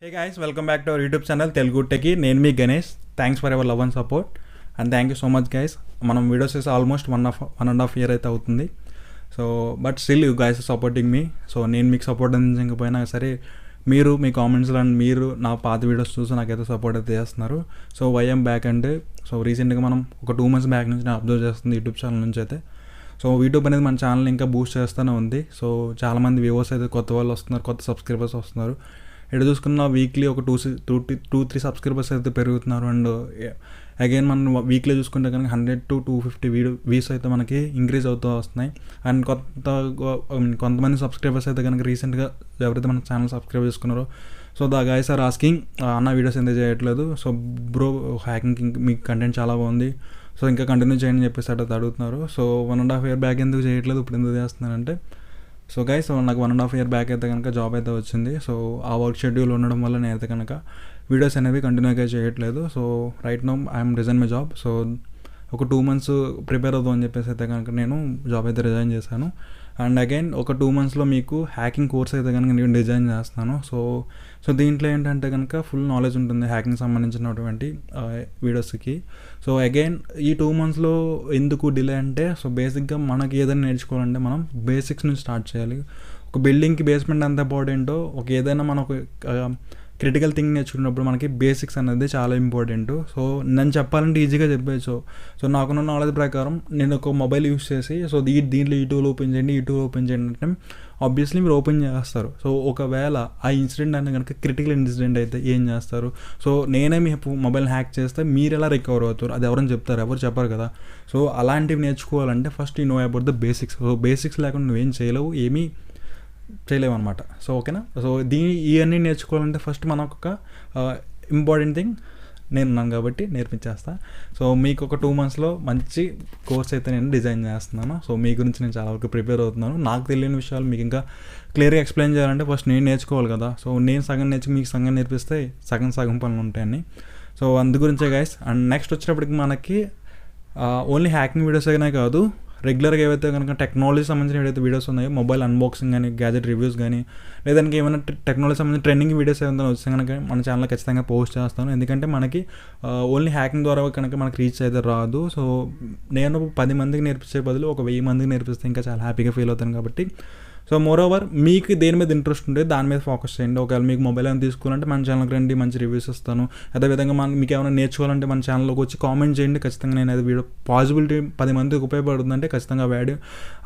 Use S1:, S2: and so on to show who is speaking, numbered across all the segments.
S1: Hey guys, welcome back to our YouTube channel Telugu Techie. నేను మీ Ganesh. Thanks for ever love and support and thank you so much guys. మనం videos చేసి almost one and half year అయితే అవుతుంది. So but still you guys supporting me. So నేను మీకు support అందించకపోయినా సరే మీరు మీ కామెంట్స్లో అండ్ మీరు నా పాత వీడియోస్ చూసి నాకైతే సపోర్ట్ అయితే చేస్తున్నారు. సో వైఎం బ్యాక్ అంటే సో రీసెంట్గా మనం ఒక 2 months బ్యాక్ నుంచి నేను అబ్జర్వ్ చేస్తుంది యూట్యూబ్ ఛానల్ నుంచి అయితే. సో యూట్యూబ్ అనేది మన ఛానల్ ఇంకా బూస్ట్ చేస్తూనే ఉంది. సో చాలామంది వ్యూవర్స్ అయితే కొత్త వాళ్ళు వస్తున్నారు, కొత్త సబ్స్క్రైబర్స్ వస్తున్నారు. ఎటు చూసుకున్న వీక్లీ ఒక 2-3 సబ్స్క్రైబర్స్ అయితే పెరుగుతున్నారు. అండ్ అగైన్ మనం వీక్లీ చూసుకుంటే కనుక 100 to 250 వ్యూస్ అయితే మనకి ఇంక్రీజ్ అవుతూ వస్తున్నాయి. అండ్ కొంతమంది సబ్స్క్రైబర్స్ అయితే కనుక రీసెంట్గా ఎవరైతే మన ఛానల్ సబ్స్క్రైబ్ చేసుకున్నారో so the guys are asking అన్న వీడియోస్ ఎందుకు చేయట్లేదు, సో బ్రో హ్యాకింగ్ మీ కంటెంట్ చాలా బాగుంది, సో ఇంకా కంటిన్యూ చేయండి అని చెప్పేసి అట్లా అడుగుతున్నారు. సో 1.5 year బ్యాక్ ఎందుకు చేయట్లేదు, ఇప్పుడు ఎందుకు చేస్తున్నానంటే సో గైస్ నాకు 1.5 year బ్యాక్ అయితే కనుక జాబ్ అయితే వచ్చింది. సో ఆ వర్క్ షెడ్యూల్ ఉండడం వల్ల నేనైతే కనుక వీడియోస్ అనేవి కంటిన్యూగా చేయట్లేదు. So right now I'm resign my job. So ఒక 2 months ప్రిపేర్ అవుతాం అని చెప్పేసి అయితే కనుక నేను జాబ్ అయితే రిజైన్ చేశాను. అండ్ అగైన్ ఒక 2 monthsలో మీకు హ్యాకింగ్ కోర్స్ అయితే కనుక నేను డిజైన్ చేస్తాను. సో దీంట్లో ఏంటంటే కనుక ఫుల్ నాలెడ్జ్ ఉంటుంది హ్యాకింగ్ సంబంధించినటువంటి వీడియోస్కి. సో అగైన్ ఈ 2 monthsలో ఎందుకు డిలే అంటే సో బేసిక్గా మనకి ఏదైనా నేర్చుకోవాలంటే మనం బేసిక్స్ నుంచి స్టార్ట్ చేయాలి. ఒక బిల్డింగ్కి బేస్మెంట్ ఎంత ఇంపార్టెంటో ఒక ఏదైనా మనం ఒక క్రిటికల్ థింగ్ నేర్చుకున్నప్పుడు మనకి బేసిక్స్ అనేది చాలా ఇంపార్టెంట్. సో నేను చెప్పాలంటే ఈజీగా చెప్పేచ్చు. సో నాకున్న నాలెడ్జ్ ప్రకారం నేను ఒక మొబైల్ యూస్ చేసి సో దీంట్లో ఈ టూల్ ఓపెన్ చేయండి అంటే ఆబ్వియస్లీ మీరు ఓపెన్ చేస్తారు. సో ఒకవేళ ఆ ఇన్సిడెంట్ అనేది కనుక క్రిటికల్ ఇన్సిడెంట్ అయితే ఏం చేస్తారు, సో నేనే మీ మొబైల్ హ్యాక్ చేస్తే మీరు ఎలా రికవర్ అవుతారు అది ఎవరైనా చెప్తారు, ఎవరు చెప్పారు కదా. సో అలాంటివి నేర్చుకోవాలంటే first you know about the basics. So basics లేకుండా నువ్వేం చేయలేవు అనమాట. సో ఓకేనా. సో ఇవన్నీ నేర్చుకోవాలంటే ఫస్ట్ మనకు ఒక ఇంపార్టెంట్ థింగ్ నేను ఉన్నాను కాబట్టి నేర్పించేస్తా. సో మీకు ఒక 2 monthsలో మంచి కోర్స్ అయితే నేను డిజైన్ చేస్తున్నాను. సో మీ గురించి నేను చాలా వరకు ప్రిపేర్ అవుతున్నాను. నాకు తెలియని విషయాలు మీకు ఇంకా క్లియర్గా ఎక్స్ప్లెయిన్ చేయాలంటే ఫస్ట్ నేను నేర్చుకోవాలి కదా. సో నేను సగం మీకు సగం నేర్పిస్తే సగం పనులు ఉంటాయని. సో అందు గురించే గైస్. అండ్ నెక్స్ట్ వచ్చేటప్పటికి మనకి ఓన్లీ హ్యాకింగ్ వీడియోస్ అయినా కాదు, రెగ్యులర్గా ఏవైతే కనుక టెక్నాలజీ సంబంధించిన ఏవైతే వీడియోస్ ఉన్నాయో మొబైల్ అన్బాక్సింగ్ కానీ గ్యాజెట్ రివ్యూస్ కానీ లేదంటే ఏమైనా టెక్నాలజీ సంబంధించిన ట్రెండింగ్ వీడియోస్ ఏమైనా వస్తే కనుక మన ఛానల్లో ఖచ్చితంగా పోస్ట్ చేస్తాను. ఎందుకంటే మనకి ఓన్లీ హ్యాకింగ్ ద్వారా కనుక మనకి రీచ్ అయితే రాదు. సో నేను 10 మందికి నేర్పించే బదులు ఒక 1000 మందికి నేర్పిస్తే ఇంకా చాలా హ్యాపీగా ఫీల్ అవుతాను కాబట్టి. సో మోర్ ఓవర్ మీకు దేని మీద ఇంట్రెస్ట్ ఉంటే దాని మీద ఫోకస్ చేయండి. ఒకవేళ మీకు మొబైల్ ఏమైనా తీసుకోవాలంటే మన ఛానల్కి రండి, మంచి రివ్యూస్ ఇస్తాను. అదేవిధంగా మీకు ఏమైనా నేర్చుకోవాలంటే మన ఛానల్లోకి వచ్చి కామెంట్ చేయండి. ఖచ్చితంగా నేను అది వీడియో పాసిబిలిటీ 10 మందికి ఉపయోగపడుతుందంటే ఖచ్చితంగా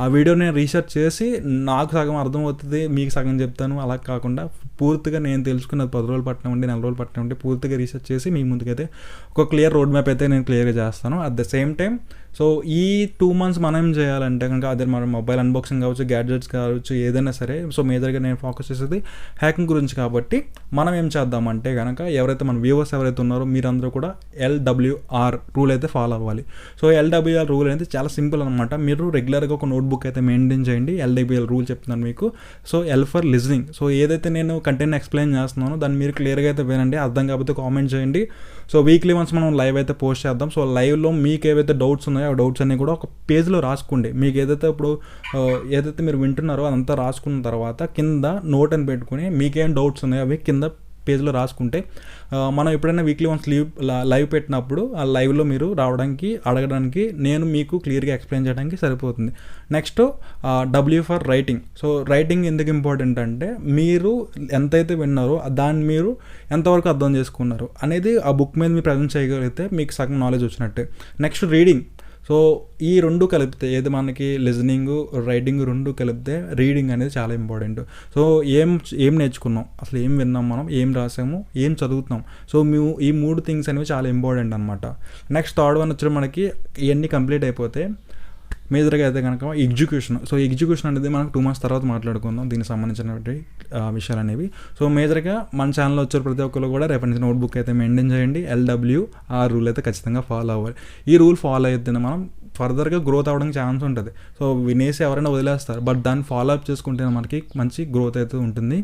S1: ఆ వీడియో నేను రీసెర్చ్ చేసి నాకు సగం అర్థమవుతుంది, మీకు సగం చెప్తాను. అలా కాకుండా పూర్తిగా నేను తెలుసుకున్నది 10 రోజులు పట్టనివ్వండి, 4 రోజులు పట్టనివ్వండి, పూర్తిగా రీసెర్చ్ చేసి మీ ముందుకైతే ఒక క్లియర్ రోడ్ మ్యాప్ అయితే నేను క్లియర్గా చేస్తాను. At the same time so ఈ 2 months మనం ఏం చేయాలంటే కనుక అదే మన మొబైల్ అన్బాక్సింగ్ కావచ్చు, గ్యాడ్జెట్స్ కావచ్చు, ఏదైనా సరే. సో మేజర్గా నేను ఫోకస్ చేసేది హ్యాకింగ్ గురించి కాబట్టి మనం ఏం చేద్దామంటే కనుక ఎవరైతే మన వ్యూవర్స్ ఎవరైతే ఉన్నారో మీరందరూ కూడా LWR రూల్ అయితే ఫాలో అవ్వాలి. సో LWR రూల్ అనేది చాలా సింపుల్ అనమాట. మీరు రెగ్యులర్గా ఒక నోట్బుక్ అయితే మెయింటైన్ చేయండి. LWR రూల్ చెప్తున్నాను మీకు. So L for listening. So ఏదైతే నేను కంటెంట్ ఎక్స్ప్లెయిన్ చేస్తున్నానో దాన్ని మీరు క్లియర్గా అయితే వినండి. అర్థం కాకపోతే కామెంట్ చేయండి. సో వీక్లీ వన్స్ మనం లైవ్ అయితే పోస్ట్ చేద్దాం. సో లైవ్లో మీకు ఏవైతే డౌట్స్ ఉన్నాయో ఆ డౌట్స్ అన్నీ కూడా ఒక పేజ్లో రాసుకోండి. మీకు ఏదైతే మీరు వింటున్నారో అదంతా రాసుకున్న తర్వాత కింద నోట్ అని పెట్టుకుని మీకేం డౌట్స్ ఉన్నాయో అవి కింద పేజ్లో రాసుకుంటే మనం ఎప్పుడైనా వీక్లీ వన్స్ లైవ్ పెట్టినప్పుడు ఆ లైవ్లో మీరు అడగడానికి నేను మీకు క్లియర్గా ఎక్స్ప్లెయిన్ చేయడానికి సరిపోతుంది. Next W for writing. So writing ఎందుకు ఇంపార్టెంట్ అంటే మీరు ఎంతైతే విన్నారో దాన్ని మీరు ఎంతవరకు అర్థం చేసుకున్నారు అనేది ఆ బుక్ మీద మీరు ప్రజెంట్ చేయగలిగితే మీకు సగం నాలెడ్జ్ వచ్చినట్టే. Next reading. సో ఈ 2 కలిపితే ఏది మనకి లిజనింగ్ రైటింగ్ 2 కలిపితే రీడింగ్ అనేది చాలా ఇంపార్టెంట్. సో ఏం నేర్చుకున్నాం, అసలు ఏం విన్నాం, మనం ఏం రాసాము, ఏం చదువుతున్నాం. సో ఈ 3 థింగ్స్ అనేవి చాలా ఇంపార్టెంట్ అనమాట. నెక్స్ట్ థర్డ్ వన్ వచ్చి మనకి ఇవన్నీ కంప్లీట్ అయిపోతే మేజర్గా అయితే కనుక ఎగ్జిక్యూషన్. సో ఎగ్జిక్యూషన్ అనేది మనకు 2 months తర్వాత మాట్లాడుకుందాం దీనికి సంబంధించినటువంటి విషయాలు అనేవి. సో మేజర్గా మన ఛానల్లో వచ్చే ప్రతి ఒక్కరు కూడా రేపటి నుంచి నోట్బుక్ అయితే మెయింటైన్ చేయండి. LWR రూల్ అయితే ఖచ్చితంగా ఫాలో అవ్వాలి. ఈ రూల్ ఫాలో అయితేనే మనం ఫర్దర్గా గ్రోత్ అవ్వడానికి ఛాన్స్ ఉంటుంది. సో వినేసి ఎవరైనా వదిలేస్తారు, బట్ దాన్ని ఫాలో అప్ చేసుకుంటే మనకి మంచి గ్రోత్ అయితే ఉంటుంది.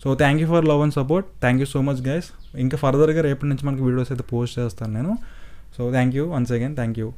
S1: So thank you for love and support. Thank you so much guys. ఇంకా ఫర్దర్గా రేపటి నుంచి మనకి వీడియోస్ అయితే పోస్ట్ చేస్తాను నేను. So thank you once again. Thank you.